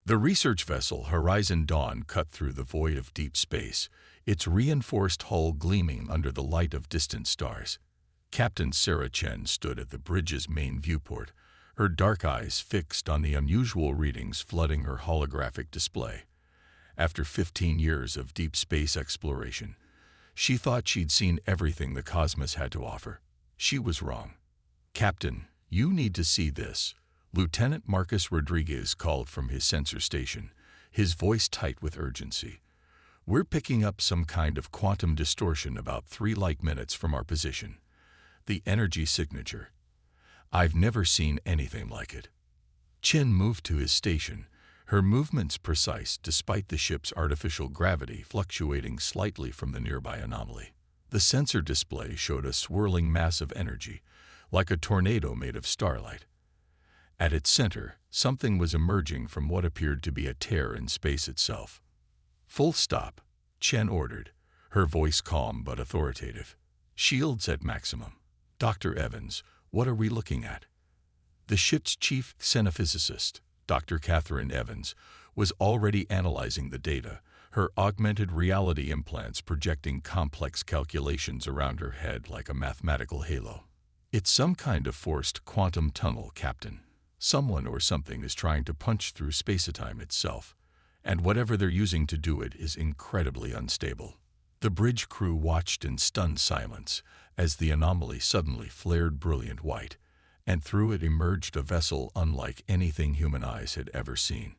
The research vessel Horizon Dawn cut through the void of deep space, its reinforced hull gleaming under the light of distant stars. Captain Sarah Chen stood at the bridge's main viewport, her dark eyes fixed on the unusual readings flooding her holographic display. After 15 years of deep space exploration, she thought she'd seen everything the cosmos had to offer. She was wrong. "Captain, you need to see this," Lieutenant Marcus Rodriguez called from his sensor station, his voice tight with urgency. "We're picking up some kind of quantum distortion about 3 light minutes from our position. The energy signature. I've never seen anything like it." Chen moved to his station, her movements precise despite the ship's artificial gravity fluctuating slightly from the nearby anomaly. The sensor display showed a swirling mass of energy, like a tornado made of starlight. At its center, something was emerging from what appeared to be a tear in space itself. "Full stop," Chen ordered, her voice calm but authoritative. "Shields at maximum. Dr. Evans, what are we looking at?" The ship's chief xenophysicist, Dr. Catherine Evans, was already analyzing the data, her augmented reality implants projecting complex calculations around her head like a mathematical halo. "It's some kind of forced quantum tunnel, Captain. Someone or something is trying to punch through space-time itself, and whatever they're using to do it is incredibly unstable." The bridge crew watched in stunned silence as the anomaly suddenly flared brilliant white, and through it emerged a vessel unlike anything human eyes had ever seen.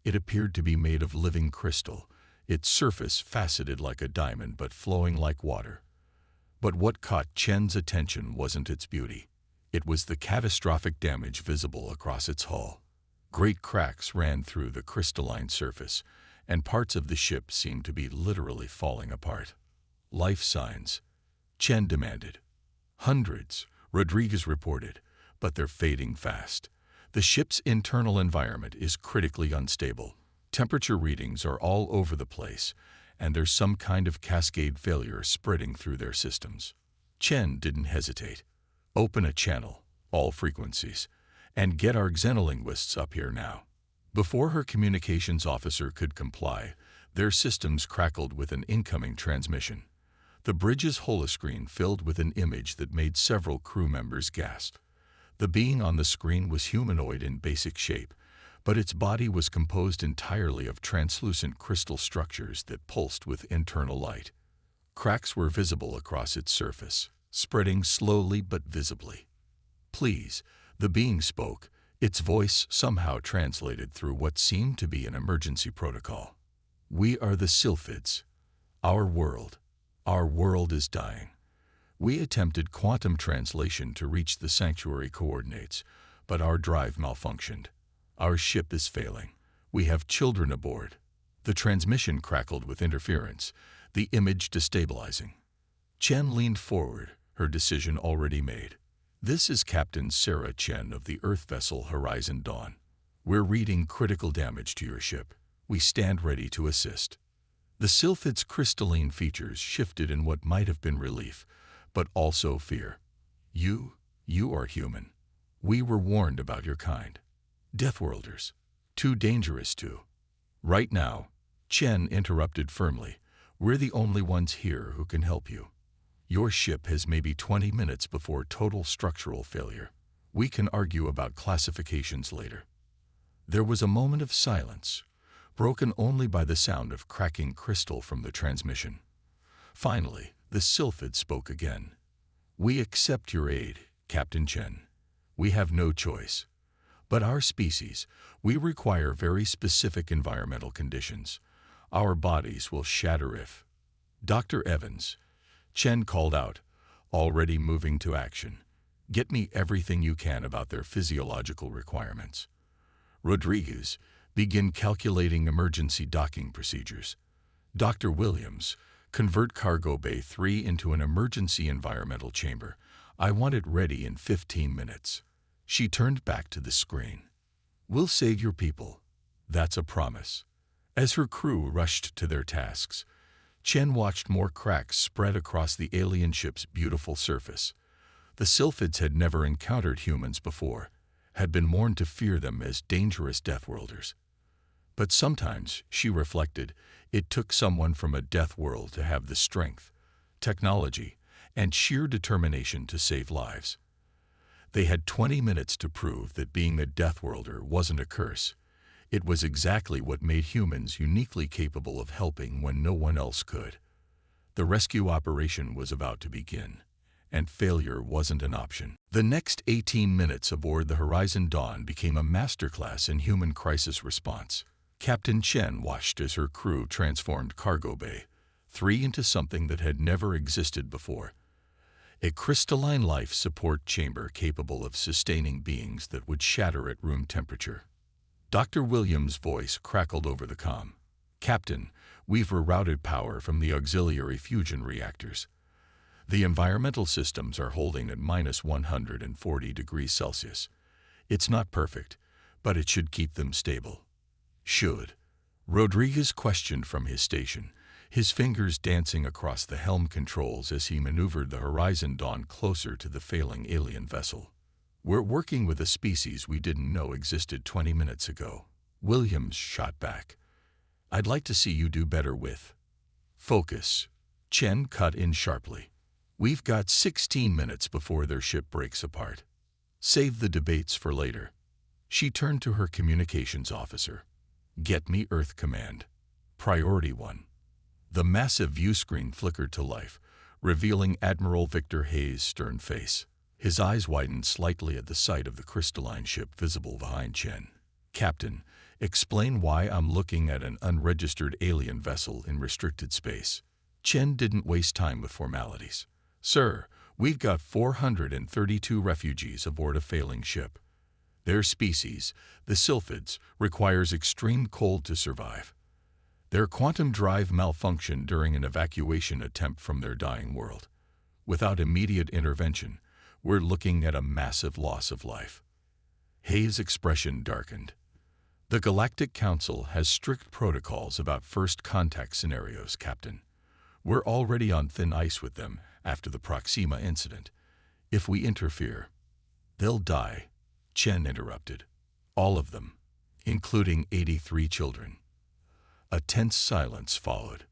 It appeared to be made of living crystal, its surface faceted like a diamond but flowing like water. But what caught Chen's attention wasn't its beauty. It was the catastrophic damage visible across its hull. Great cracks ran through the crystalline surface, and parts of the ship seemed to be literally falling apart. "Life signs," Chen demanded. "Hundreds," Rodriguez reported, "but they're fading fast. The ship's internal environment is critically unstable. Temperature readings are all over the place, and there's some kind of cascade failure spreading through their systems." Chen didn't hesitate. "Open a channel, all frequencies, and get our xenolinguists up here now." Before her communications officer could comply, their systems crackled with an incoming transmission. The bridge's holoscreen filled with an image that made several crew members gasp. The being on the screen was humanoid in basic shape, but its body was composed entirely of translucent crystal structures that pulsed with internal light. Cracks were visible across its surface, spreading slowly but visibly. "Please," the being spoke, its voice somehow translated through what seemed to be an emergency protocol. "We are the Sylphids. Our world is dying. We attempted quantum translation to reach the sanctuary coordinates, but our drive malfunctioned. Our ship is failing. We have children aboard." The transmission crackled with interference, the image destabilizing. Chen leaned forward, her decision already made. "This is Captain Sarah Chen of the Earth vessel Horizon Dawn. We're reading critical damage to your ship. We stand ready to assist." The Sylphid's crystalline features shifted in what might have been relief, but also fear. You are human. We were warned about your kind. Deathworlders. Too dangerous to." "Right now," Chen interrupted firmly, "we're the only ones here who can help you. Your ship has maybe 20 minutes before total structural failure. We can argue about classifications later." There was a moment of silence, broken only by the sound of cracking crystal from the transmission. Finally, the Sylphid spoke again. "We accept your aid, Captain Chen. We have no choice. But our species, we require very specific environmental conditions. Our bodies will shatter if—" "Dr. Evans," Chen called out, already moving to action, "get me everything you can about their physiological requirements. Rodriguez, begin calculating emergency docking procedures. Dr. Williams, convert Cargo Bay 3 into an emergency environmental chamber. I want it ready in 15 minutes. She turned back to the screen. "We'll save your people. That's a promise." As her crew rushed to their tasks, Chen watched more cracks spread across the alien ship's beautiful surface. The Sylphids had never encountered humans before, had been warned to fear them as dangerous Deathworlders. But sometimes, she reflected, it took someone from a death world to have the strength, technology, and sheer determination to save lives. They had 20 minutes to prove that being a Deathworlder wasn't a curse. It was exactly what made humans uniquely capable of helping when no one else could. The rescue operation was about to begin, and failure wasn't an option. The next 18 minutes aboard the Horizon Dawn became a masterclass in human crisis response. Captain Chen watched as her crew transformed Cargo Bay 3 into something that had never existed before. A crystalline life support chamber capable of sustaining beings that would shatter at room temperature. Dr. Williams' voice crackled over the comm. "Captain, we've rerouted power from the auxiliary fusion reactors. The environmental systems are holding at minus 140 degrees Celsius. It's not perfect, but it should keep them stable." "Should?" Rodriguez questioned from his station, his fingers dancing across the helm controls as he maneuvered the Horizon Dawn closer to the failing alien vessel. "We're working with a species we didn't know existed 20 minutes ago," Williams shot back. "I'd like to see you do better with." "Focus," Chen cut in sharply. "We've got 16 minutes before their ship breaks apart. Save the debates for later." She turned to her communications officer. "Get me Earth Command. Priority 1. The massive view screen flickered to life, revealing Admiral Victor Hayes' stern face. His eyes widened slightly at the sight of the crystalline ship visible behind Chen. "Captain, explain why I'm looking at an unregistered alien vessel in restricted space." Chen didn't waste time with formalities. "Sir, we've got 432 refugees aboard a failing ship. Their species, the sylphids, requires extreme cold to survive. Their quantum drive malfunctioned during an evacuation attempt from their dying world. Without immediate intervention, we're looking at a massive loss of life." Hayes' expression darkened. "The Galactic Council has strict protocols about first contact scenarios, Captain. We're already on thin ice with them after the Proxima incident. If we interfere, they'll die," Chen interrupted. "All of them, including 83 children." A tense silence followed.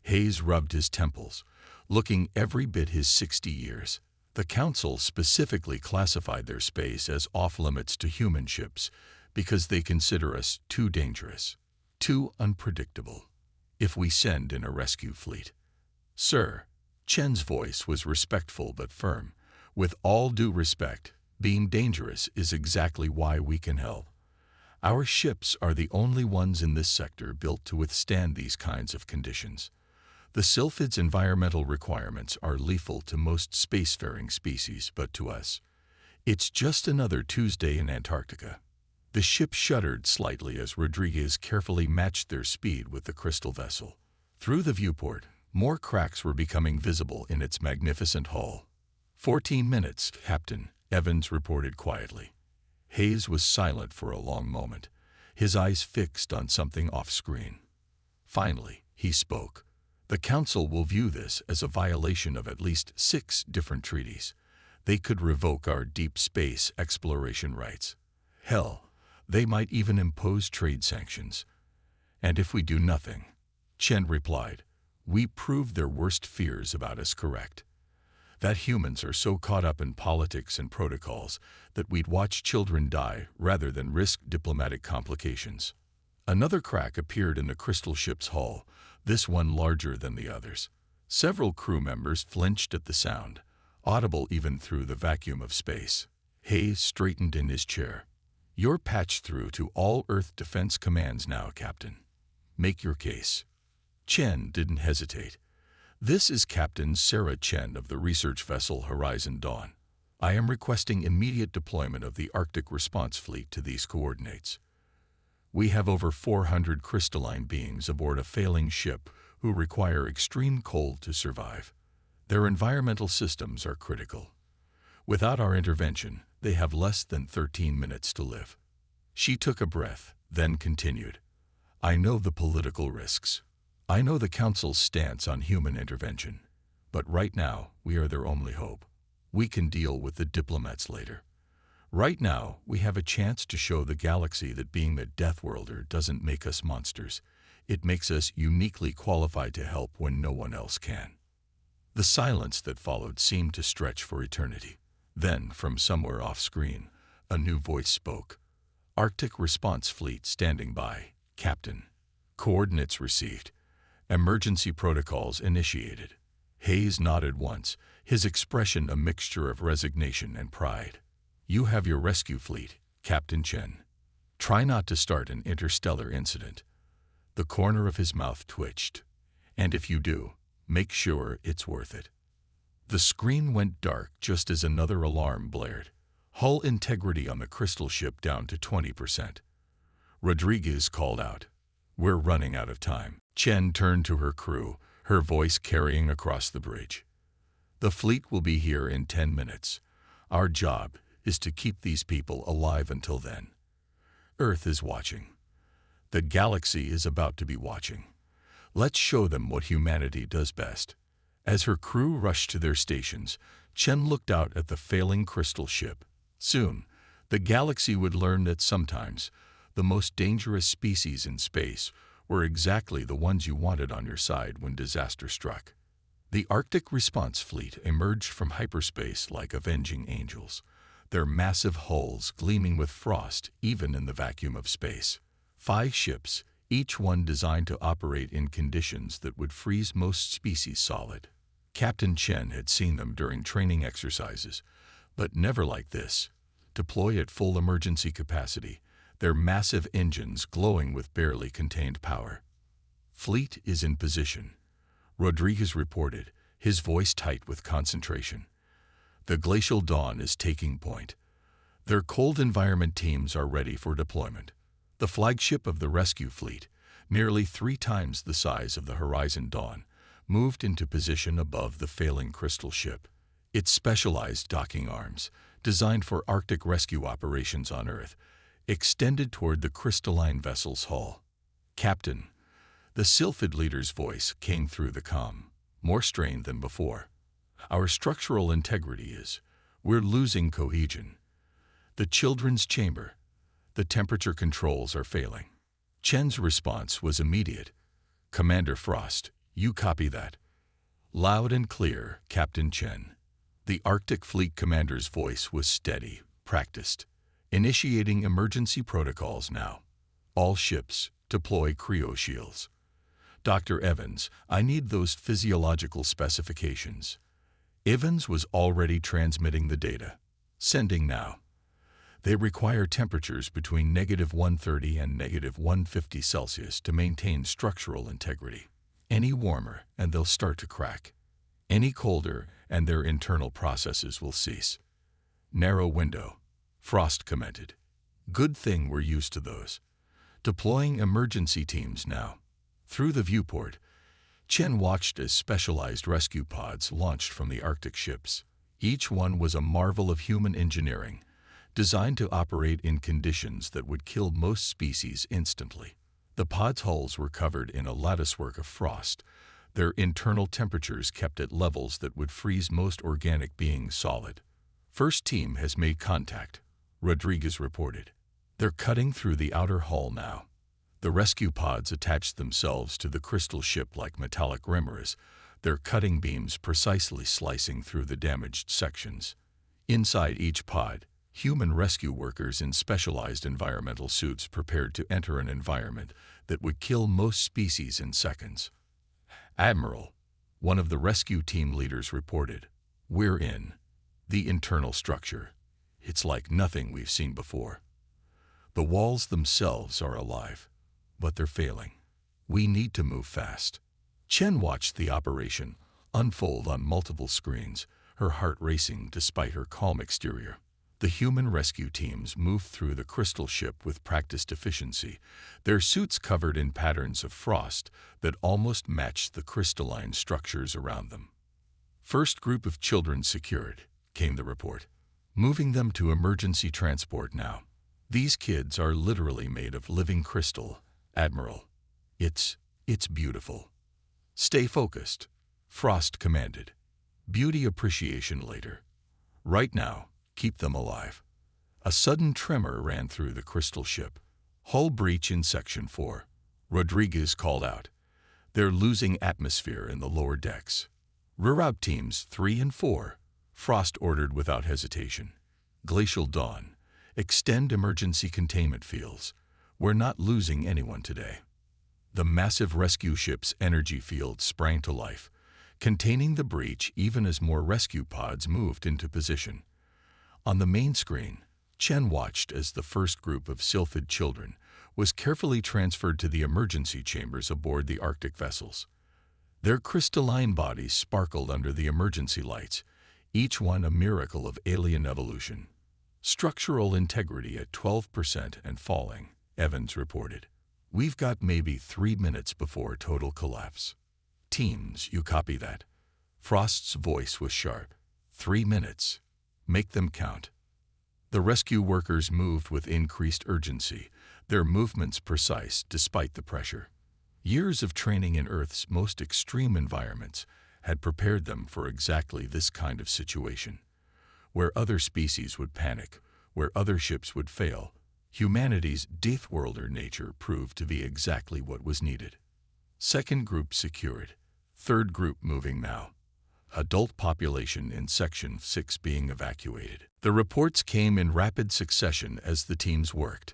Hayes rubbed his temples, looking every bit his 60 years. "The Council specifically classified their space as off-limits to human ships because they consider us too dangerous, too unpredictable. If we send in a rescue fleet." "Sir," Chen's voice was respectful but firm, "with all due respect, being dangerous is exactly why we can help. Our ships are the only ones in this sector built to withstand these kinds of conditions. The sylphid's environmental requirements are lethal to most spacefaring species, but to us, it's just another Tuesday in Antarctica." The ship shuddered slightly as Rodriguez carefully matched their speed with the crystal vessel. Through the viewport, more cracks were becoming visible in its magnificent hull. 14 minutes, Captain, Evans reported quietly. Hayes was silent for a long moment, his eyes fixed on something off-screen. Finally, he spoke. "The Council will view this as a violation of at least 6 different treaties. They could revoke our deep space exploration rights. Hell, they might even impose trade sanctions. And if we do nothing," Chen replied, "we prove their worst fears about us correct. That humans are so caught up in politics and protocols that we'd watch children die rather than risk diplomatic complications." Another crack appeared in the crystal ship's hull, this one larger than the others. Several crew members flinched at the sound, audible even through the vacuum of space. Hayes straightened in his chair. "You're patched through to all Earth defense commands now, Captain. Make your case." Chen didn't hesitate. "This is Captain Sarah Chen of the research vessel Horizon Dawn. I am requesting immediate deployment of the Arctic Response Fleet to these coordinates. We have over 400 crystalline beings aboard a failing ship who require extreme cold to survive. Their environmental systems are critical. Without our intervention, they have less than 13 minutes to live." She took a breath, then continued. "I know the political risks. I know the Council's stance on human intervention. But right now, we are their only hope. We can deal with the diplomats later. Right now, we have a chance to show the galaxy that being the Deathworlder doesn't make us monsters. It makes us uniquely qualified to help when no one else can." The silence that followed seemed to stretch for eternity. Then, from somewhere off-screen, a new voice spoke. "Arctic Response Fleet standing by, Captain. Coordinates received. Emergency protocols initiated." Hayes nodded once, his expression a mixture of resignation and pride. "You have your rescue fleet, Captain Chen. Try not to start an interstellar incident." The corner of his mouth twitched. "And if you do, make sure it's worth it." The screen went dark just as another alarm blared. Hull integrity on the crystal ship down to 20%. Rodriguez called out, "We're running out of time." Chen turned to her crew, her voice carrying across the bridge. "The fleet will be here in 10 minutes. Our job is to keep these people alive until then. Earth is watching. The galaxy is about to be watching. Let's show them what humanity does best." As her crew rushed to their stations, Chen looked out at the failing crystal ship. Soon, the galaxy would learn that sometimes the most dangerous species in space were exactly the ones you wanted on your side when disaster struck. The Arctic Response Fleet emerged from hyperspace like avenging angels, their massive hulls gleaming with frost even in the vacuum of space. 5 ships, each one designed to operate in conditions that would freeze most species solid. Captain Chen had seen them during training exercises, but never like this. Deploy at full emergency capacity, their massive engines glowing with barely contained power. "Fleet is in position," Rodriguez reported, his voice tight with concentration. "The glacial dawn is taking point. Their cold environment teams are ready for deployment." The flagship of the rescue fleet, nearly 3 times the size of the Horizon Dawn, moved into position above the failing crystal ship. Its specialized docking arms, designed for Arctic rescue operations on Earth, extended toward the crystalline vessel's hull. "Captain," the Sylphid leader's voice came through the comm, more strained than before. "Our structural integrity is. We're losing cohesion. The children's chamber, the temperature controls are failing." Chen's response was immediate. "Commander Frost, you copy that?" "Loud and clear, Captain Chen." The Arctic Fleet commander's voice was steady, practiced. "Initiating emergency protocols now. All ships, deploy cryo shields. Dr. Evans, I need those physiological specifications." Evans was already transmitting the data. "Sending now. They require temperatures between -130 and -150 Celsius to maintain structural integrity. Any warmer, and they'll start to crack. Any colder, and their internal processes will cease." "Narrow window," Frost commented. "Good thing we're used to those. Deploying emergency teams now." Through the viewport, Chen watched as specialized rescue pods launched from the Arctic ships. Each one was a marvel of human engineering, designed to operate in conditions that would kill most species instantly. The pods' hulls were covered in a latticework of frost, their internal temperatures kept at levels that would freeze most organic beings solid. "First team has made contact," Rodriguez reported. "They're cutting through the outer hull now." The rescue pods attached themselves to the crystal ship like metallic remeras, their cutting beams precisely slicing through the damaged sections. Inside each pod, human rescue workers in specialized environmental suits prepared to enter an environment that would kill most species in seconds. "Admiral," one of the rescue team leaders reported, "we're in the internal structure. It's like nothing we've seen before. The walls themselves are alive, but they're failing. We need to move fast." Chen watched the operation unfold on multiple screens, her heart racing despite her calm exterior. The human rescue teams moved through the crystal ship with practiced efficiency, their suits covered in patterns of frost that almost matched the crystalline structures around them. "First group of children secured," came the report. "Moving them to emergency transport now. These kids are literally made of living crystal, Admiral. It's beautiful." "Stay focused," Frost commanded. "Beauty appreciation later. Right now, keep them alive." A sudden tremor ran through the crystal ship. Hull breach in Section 4. Rodriguez called out. They're losing atmosphere in the lower decks. Reroute teams 3 and 4. Frost ordered without hesitation. Glacial Dawn. Extend emergency containment fields. We're not losing anyone today. The massive rescue ship's energy field sprang to life, containing the breach even as more rescue pods moved into position. On the main screen, Chen watched as the first group of sylphid children was carefully transferred to the emergency chambers aboard the Arctic vessels. Their crystalline bodies sparkled under the emergency lights, each one a miracle of alien evolution. Structural integrity at 12% and falling, Evans reported. We've got maybe 3 minutes before total collapse. Teams, you copy that? Frost's voice was sharp. 3 minutes. Make them count. The rescue workers moved with increased urgency, their movements precise despite the pressure. Years of training in Earth's most extreme environments had prepared them for exactly this kind of situation. Where other species would panic, where other ships would fail, humanity's Deathworlder nature proved to be exactly what was needed. Second group secured. Third group moving now. Adult population in Section 6 being evacuated. The reports came in rapid succession as the teams worked.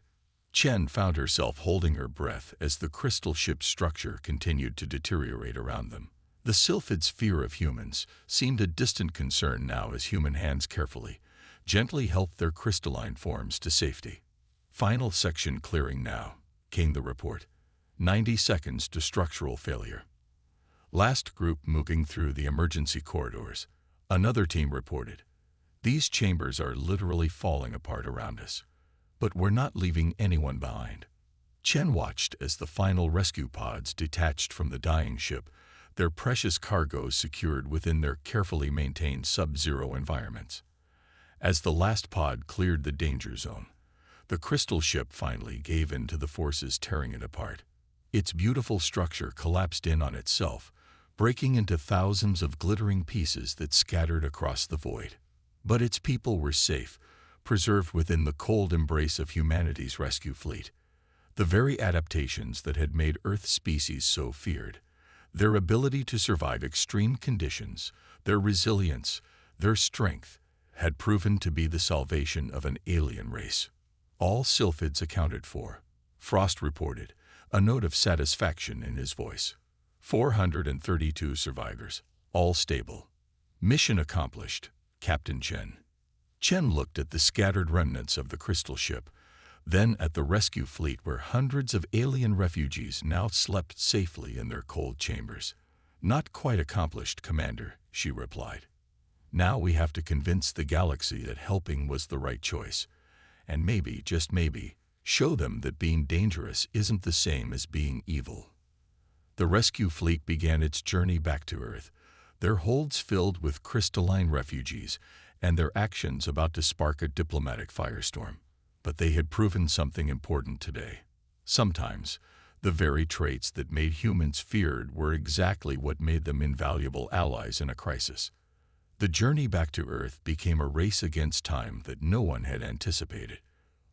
Chen found herself holding her breath as the crystal ship's structure continued to deteriorate around them. The sylphid's fear of humans seemed a distant concern now as human hands carefully, gently helped their crystalline forms to safety. Final section clearing now, came the report. 90 seconds to structural failure. Last group moving through the emergency corridors. Another team reported. These chambers are literally falling apart around us. But we're not leaving anyone behind. Chen watched as the final rescue pods detached from the dying ship, their precious cargoes secured within their carefully maintained sub-zero environments. As the last pod cleared the danger zone, the crystal ship finally gave in to the forces tearing it apart. Its beautiful structure collapsed in on itself, breaking into thousands of glittering pieces that scattered across the void. But its people were safe, preserved within the cold embrace of humanity's rescue fleet. The very adaptations that had made Earth species so feared, their ability to survive extreme conditions, their resilience, their strength, had proven to be the salvation of an alien race. All sylphids accounted for, Frost reported, a note of satisfaction in his voice. 432 survivors, all stable. Mission accomplished, Captain Chen. Chen looked at the scattered remnants of the crystal ship, then at the rescue fleet where hundreds of alien refugees now slept safely in their cold chambers. Not quite accomplished, Commander, she replied. Now we have to convince the galaxy that helping was the right choice. And maybe, just maybe, show them that being dangerous isn't the same as being evil. The rescue fleet began its journey back to Earth, their holds filled with crystalline refugees, and their actions about to spark a diplomatic firestorm. But they had proven something important today. Sometimes, the very traits that made humans feared were exactly what made them invaluable allies in a crisis. The journey back to Earth became a race against time that no one had anticipated.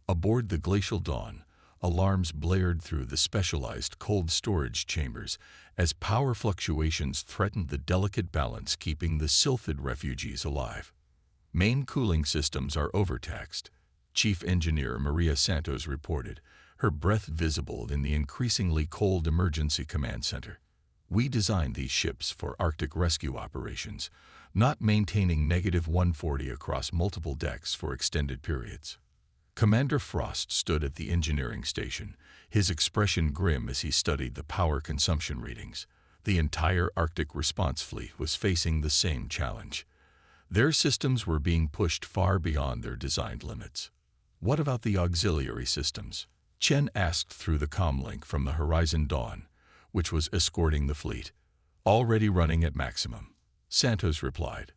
Aboard the Glacial Dawn, alarms blared through the specialized cold storage chambers as power fluctuations threatened the delicate balance keeping the sylphid refugees alive. Main cooling systems are overtaxed, Chief Engineer Maria Santos reported, her breath visible in the increasingly cold emergency command center. We designed these ships for Arctic rescue operations, not maintaining -140 across multiple decks for extended periods. Commander Frost stood at the engineering station, his expression grim as he studied the power consumption readings. The entire Arctic response fleet was facing the same challenge. Their systems were being pushed far beyond their designed limits. What about the auxiliary systems? Chen asked through the comlink from the Horizon Dawn, which was escorting the fleet. Already running at maximum, Santos replied.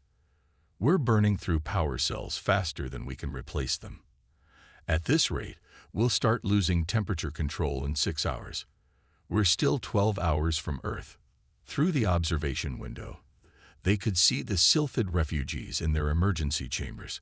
We're burning through power cells faster than we can replace them. At this rate, we'll start losing temperature control in 6 hours. We're still 12 hours from Earth. Through the observation window, they could see the sylphid refugees in their emergency chambers.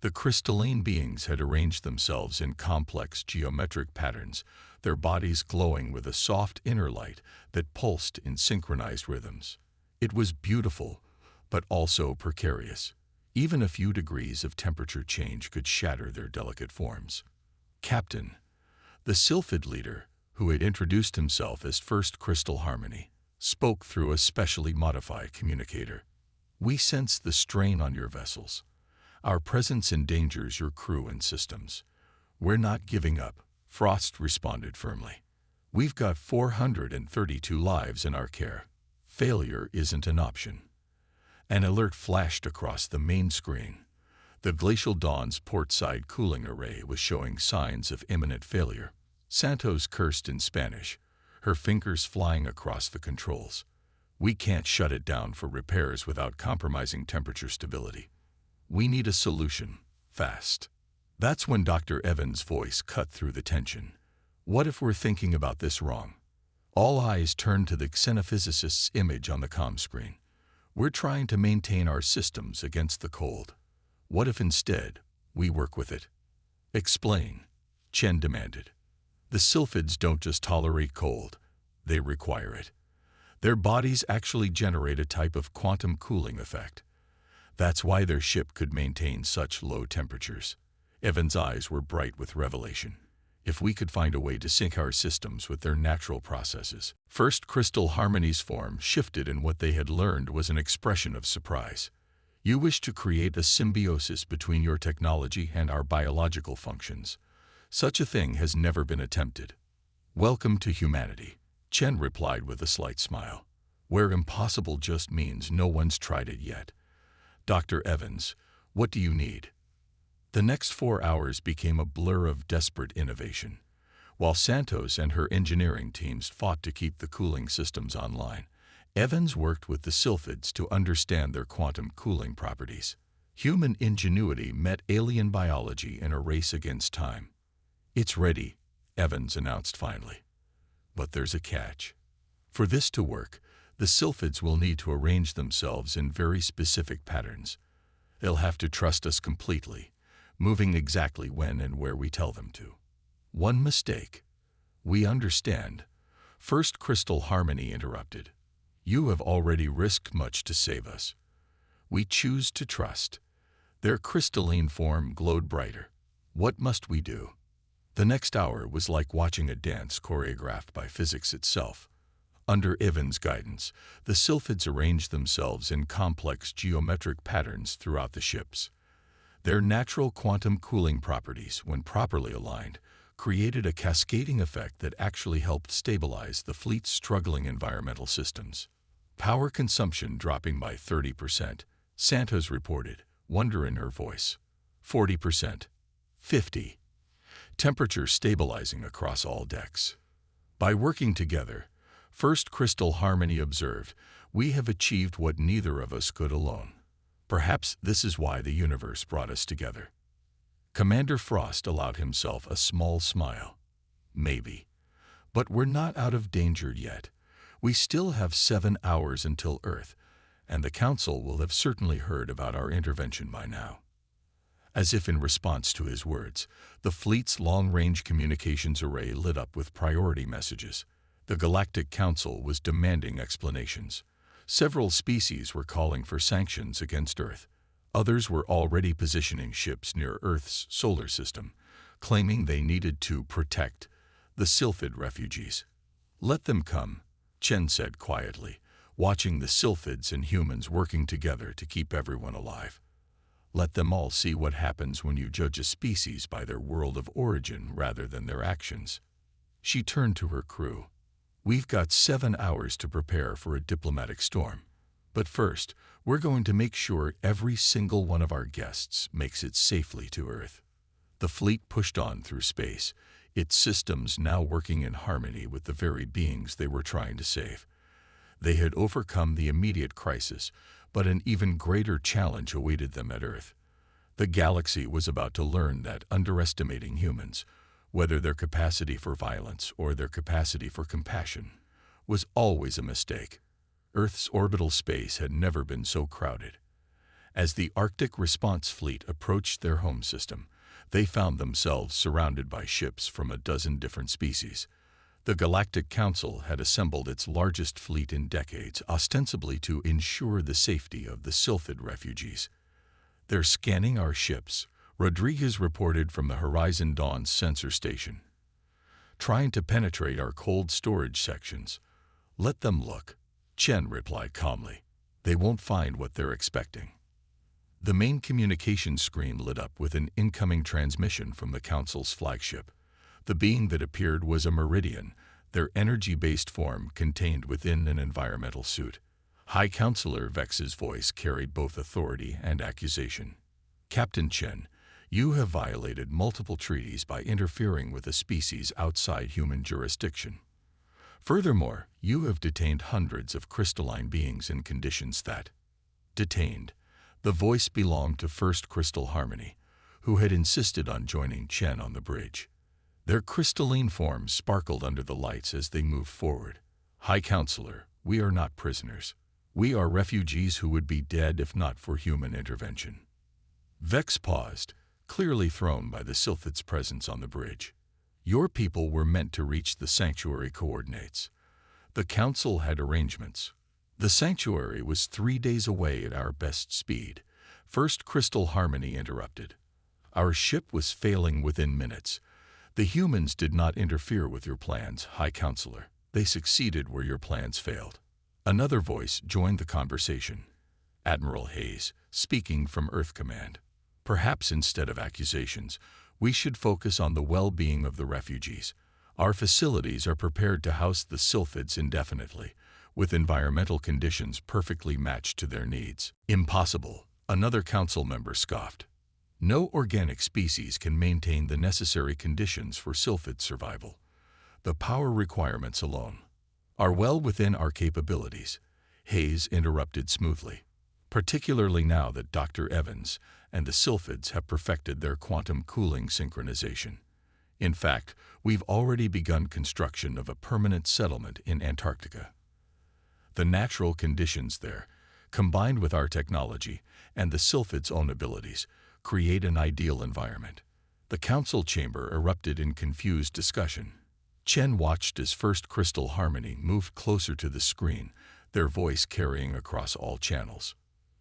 The crystalline beings had arranged themselves in complex geometric patterns, their bodies glowing with a soft inner light that pulsed in synchronized rhythms. It was beautiful, but also precarious. Even a few degrees of temperature change could shatter their delicate forms. Captain, the Sylphid leader, who had introduced himself as First Crystal Harmony, spoke through a specially modified communicator. "We sense the strain on your vessels. Our presence endangers your crew and systems. We're not giving up," Frost responded firmly. "We've got 432 lives in our care. Failure isn't an option." An alert flashed across the main screen. The Glacial Dawn's port-side cooling array was showing signs of imminent failure. Santos cursed in Spanish, her fingers flying across the controls. "We can't shut it down for repairs without compromising temperature stability. We need a solution, fast." That's when Dr. Evans' voice cut through the tension. "What if we're thinking about this wrong?" All eyes turned to the xenophysicist's image on the comm screen. "We're trying to maintain our systems against the cold. What if instead we work with it?" "Explain," Chen demanded. "The Sylphids don't just tolerate cold, they require it. Their bodies actually generate a type of quantum cooling effect. That's why their ship could maintain such low temperatures." Evan's eyes were bright with revelation. "If we could find a way to sync our systems with their natural processes." First Crystal Harmony's form shifted, and what they had learned was an expression of surprise. "You wish to create a symbiosis between your technology and our biological functions. Such a thing has never been attempted." "Welcome to humanity," Chen replied with a slight smile. "Where impossible just means no one's tried it yet. Dr. Evans, what do you need?" The next 4 hours became a blur of desperate innovation. While Santos and her engineering teams fought to keep the cooling systems online, Evans worked with the Sylphids to understand their quantum cooling properties. Human ingenuity met alien biology in a race against time. "It's ready," Evans announced finally. "But there's a catch. For this to work, the Sylphids will need to arrange themselves in very specific patterns. They'll have to trust us completely, moving exactly when and where we tell them to. One mistake." "We understand," First Crystal Harmony interrupted. "You have already risked much to save us. We choose to trust." Their crystalline form glowed brighter. "What must we do?" The next hour was like watching a dance choreographed by physics itself. Under Evans' guidance, the Sylphids arranged themselves in complex geometric patterns throughout the ships. Their natural quantum cooling properties, when properly aligned, created a cascading effect that actually helped stabilize the fleet's struggling environmental systems. Power consumption dropping by 30%, Santos reported, wonder in her voice. 40%. 50%. Temperature stabilizing across all decks. By working together, First Crystal Harmony observed, "We have achieved what neither of us could alone. Perhaps this is why the universe brought us together." Commander Frost allowed himself a small smile. "Maybe. But we're not out of danger yet. We still have 7 hours until Earth, and the Council will have certainly heard about our intervention by now." As if in response to his words, the fleet's long-range communications array lit up with priority messages. The Galactic Council was demanding explanations. Several species were calling for sanctions against Earth. Others were already positioning ships near Earth's solar system, claiming they needed to protect the Sylphid refugees. "Let them come," Chen said quietly, watching the Sylphids and humans working together to keep everyone alive. "Let them all see what happens when you judge a species by their world of origin rather than their actions." She turned to her crew. "We've got 7 hours to prepare for a diplomatic storm. But first, we're going to make sure every single one of our guests makes it safely to Earth." The fleet pushed on through space, its systems now working in harmony with the very beings they were trying to save. They had overcome the immediate crisis, but an even greater challenge awaited them at Earth. The galaxy was about to learn that underestimating humans, whether their capacity for violence or their capacity for compassion, was always a mistake. Earth's orbital space had never been so crowded, As the Arctic Response Fleet approached their home system, they found themselves surrounded by ships from a dozen different species. The Galactic Council had assembled its largest fleet in decades, ostensibly to ensure the safety of the Sylphid refugees. "They're scanning our ships," Rodriguez reported from the Horizon Dawn's sensor station. "Trying to penetrate our cold storage sections." "Let them look," Chen replied calmly. "They won't find what they're expecting." The main communications screen lit up with an incoming transmission from the Council's flagship. The being that appeared was a Meridian, their energy-based form contained within an environmental suit. High Counselor Vex's voice carried both authority and accusation. "Captain Chen, you have violated multiple treaties by interfering with a species outside human jurisdiction. Furthermore, you have detained hundreds of crystalline beings in conditions that..." Detained. The voice belonged to First Crystal Harmony, who had insisted on joining Chen on the bridge. Their crystalline forms sparkled under the lights as they moved forward. "High Counselor, we are not prisoners. We are refugees who would be dead if not for human intervention." Vex paused, clearly thrown by the Sylphid's presence on the bridge. "Your people were meant to reach the sanctuary coordinates. The Council had arrangements. The sanctuary was 3 days away at our best speed." First Crystal Harmony interrupted. "Our ship was failing within minutes. The humans did not interfere with your plans, High Counselor. They succeeded where your plans failed." Another voice joined the conversation. Admiral Hayes, speaking from Earth Command. "Perhaps instead of accusations, we should focus on the well-being of the refugees. Our facilities are prepared to house the Sylphids indefinitely, with environmental conditions perfectly matched to their needs." "Impossible," another council member scoffed. "No organic species can maintain the necessary conditions for Sylphid survival. The power requirements alone are well within our capabilities," Hayes interrupted smoothly. "Particularly now that Dr. Evans and the Sylphids have perfected their quantum cooling synchronization. In fact, we've already begun construction of a permanent settlement in Antarctica. The natural conditions there, combined with our technology and the Sylphid's own abilities, create an ideal environment." The council chamber erupted in confused discussion. Chen watched as First Crystal Harmony moved closer to the screen, their voice carrying across all channels.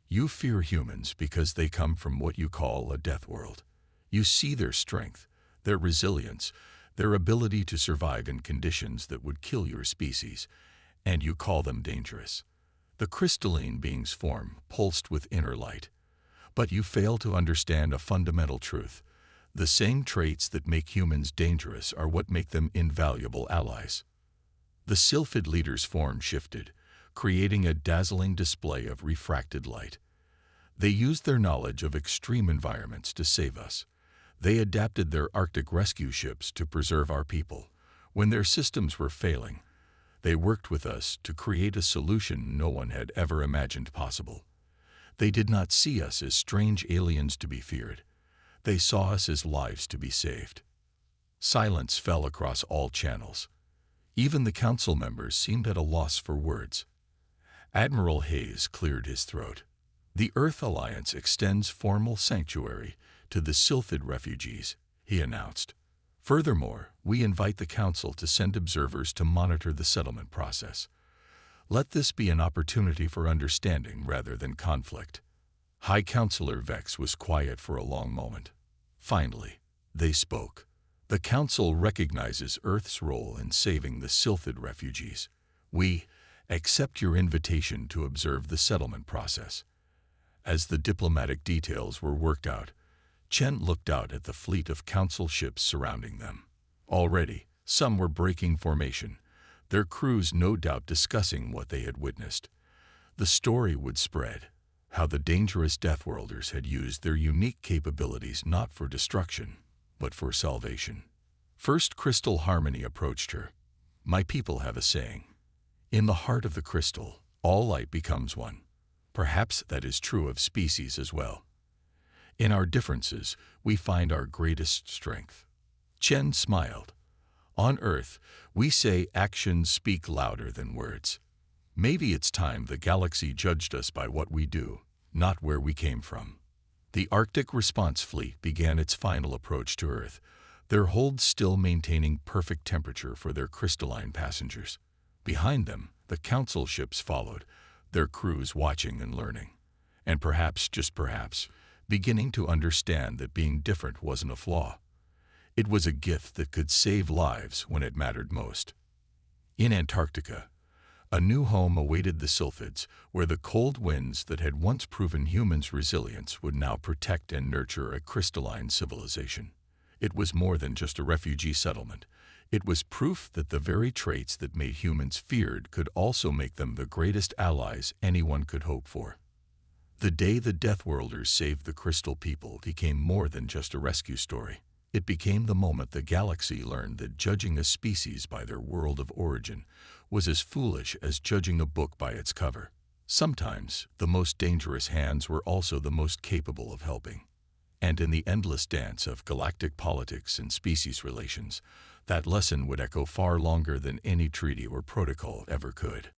"You fear humans because they come from what you call a death world. You see their strength, their resilience, their ability to survive in conditions that would kill your species, and you call them dangerous. The crystalline being's form pulsed with inner light. But you fail to understand a fundamental truth. The same traits that make humans dangerous are what make them invaluable allies." The Sylphid leader's form shifted, creating a dazzling display of refracted light. "They used their knowledge of extreme environments to save us. They adapted their Arctic rescue ships to preserve our people. When their systems were failing, they worked with us to create a solution no one had ever imagined possible. They did not see us as strange aliens to be feared. They saw us as lives to be saved." Silence fell across all channels. Even the council members seemed at a loss for words. Admiral Hayes cleared his throat. "The Earth Alliance extends formal sanctuary to the Sylphid refugees," he announced. "Furthermore, we invite the Council to send observers to monitor the settlement process. Let this be an opportunity for understanding rather than conflict." High Counselor Vex was quiet for a long moment. Finally, they spoke. "The Council recognizes Earth's role in saving the Sylphid refugees. We accept your invitation to observe the settlement process." As the diplomatic details were worked out, Chen looked out at the fleet of council ships surrounding them. Already, some were breaking formation, their crews no doubt discussing what they had witnessed. The story would spread, how the dangerous Deathworlders had used their unique capabilities not for destruction, but for salvation. First Crystal Harmony approached her. "My people have a saying. In the heart of the crystal, all light becomes one. Perhaps that is true of species as well. In our differences, we find our greatest strength." Chen smiled. "On Earth, we say actions speak louder than words. Maybe it's time the galaxy judged us by what we do." not where we came from. The Arctic Response Fleet began its final approach to Earth, their holds still maintaining perfect temperature for their crystalline passengers. Behind them, the Council ships followed, their crews watching and learning. And perhaps, just perhaps, beginning to understand that being different wasn't a flaw. It was a gift that could save lives when it mattered most. In Antarctica, a new home awaited the Sylphids, where the cold winds that had once proven humans' resilience would now protect and nurture a crystalline civilization. It was more than just a refugee settlement. It was proof that the very traits that made humans feared could also make them the greatest allies anyone could hope for. The day the Deathworlders saved the Crystal People became more than just a rescue story. It became the moment the galaxy learned that judging a species by their world of origin was as foolish as judging a book by its cover. Sometimes, the most dangerous hands were also the most capable of helping. And in the endless dance of galactic politics and species relations, that lesson would echo far longer than any treaty or protocol ever could.